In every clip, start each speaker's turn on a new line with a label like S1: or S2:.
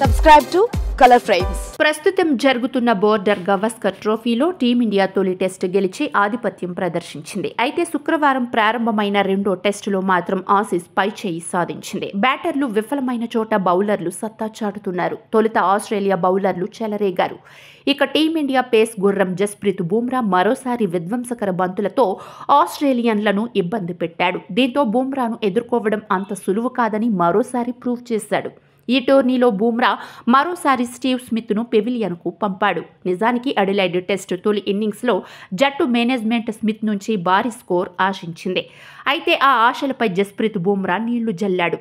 S1: Subscribe to Color Frames.
S2: ప్రస్తుతం జరుగుతున్న border Gavaskar ట్రోఫీలో టీమిండియా తొలి టెస్ట్ గెలిచి ఆధిపత్యం ప్రదర్శించింది. అయితే శుక్రవారం ప్రారంభమైన రెండో టెస్టులో మాత్రం ఆసీస్ పైచేయి సాధించింది. బ్యాటర్లు విఫలమైన చోట బౌలర్లు సత్తా చాటుతున్నారు. తొలుత ఆస్ట్రేలియా బౌలర్లు చెలరేగారు. ఇక టీమిండియా పేస్ గుర్రం జస్ప్రీత్ బుమ్రా మరోసారి విధ్వంసకర బంతులతో ఆస్ట్రేలియన్లను ఇబ్బంది పెట్టాడు. దీంతో బుమ్రాను ఎదుర్కోవడం అంత సులువు కాదని మరోసారి ప్రూవ్ చేశాడు. ఈ టోర్నీలో బుమ్రా మరోసారి స్టీవ్ స్మిత్ను పెవిలియన్కు పంపాడు. నిజానికి అడిలైడ్ టెస్ట్ తొలి ఇన్నింగ్స్లో జట్టు మేనేజ్మెంట్ స్మిత్ నుంచి భారీ స్కోర్ ఆశించింది. అయితే ఆ ఆశలపై జస్ప్రీత్ బుమ్రా నీళ్లు జల్లాడు.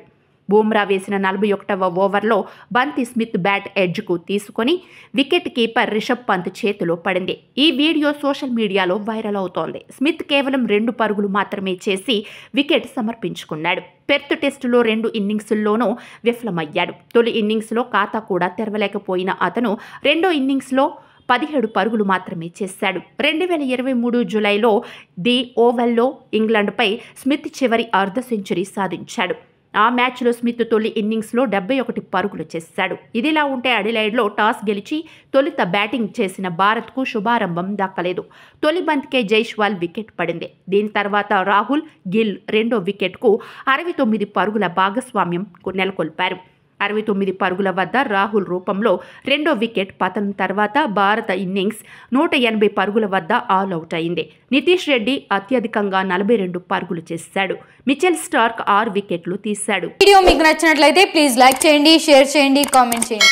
S2: బుమ్రా వేసిన 41వ ఓవర్లో బంతి స్మిత్ బ్యాట్ ఎడ్జ్కు తీసుకొని వికెట్ కీపర్ రిషబ్ పంత్ చేతిలో పడింది. ఈ వీడియో సోషల్ మీడియాలో వైరల్ అవుతోంది. స్మిత్ కేవలం 2 పరుగులు మాత్రమే చేసి వికెట్ సమర్పించుకున్నాడు. పెర్త్ టెస్టులో 2 ఇన్నింగ్స్ల్లోనూ విఫలమయ్యాడు. తొలి ఇన్నింగ్స్లో ఖాతా కూడా తెరవలేకపోయిన అతను రెండో ఇన్నింగ్స్లో 17 పరుగులు మాత్రమే చేశాడు. 2023 జూలైలో ది ఓవల్లో ఇంగ్లాండ్పై స్మిత్ చివరి అర్ధ సెంచరీ సాధించాడు. ఆ మ్యాచ్లో స్మిత్ తొలి ఇన్నింగ్స్లో 71 పరుగులు చేశాడు. ఇదిలా ఉంటే అడిలైడ్లో టాస్ గెలిచి తొలుత బ్యాటింగ్ చేసిన భారత్కు శుభారంభం దక్కలేదు. తొలి బంతికే జైస్వాల్ వికెట్ పడింది. దీని తర్వాత రాహుల్ గిల్ రెండో వికెట్కు 69 పరుగుల భాగస్వామ్యం నెలకొల్పారు. 69 పరుగుల వద్ద రాహుల్ రూపంలో రెండో వికెట్ పతనం తర్వాత భారత ఇన్నింగ్స్ 180 పరుగుల వద్ద ఆల్అవుట్ అయింది. నితీష్ రెడ్డి అత్యధికంగా 42 పరుగులు చేశాడు. మిచెల్ స్టార్క్ 6 వికెట్లు తీశాడు.
S3: వీడియో మీకు నచ్చినట్లయితే ప్లీజ్ లైక్ చేయండి, షేర్ చేయండి, కామెంట్ చేయండి.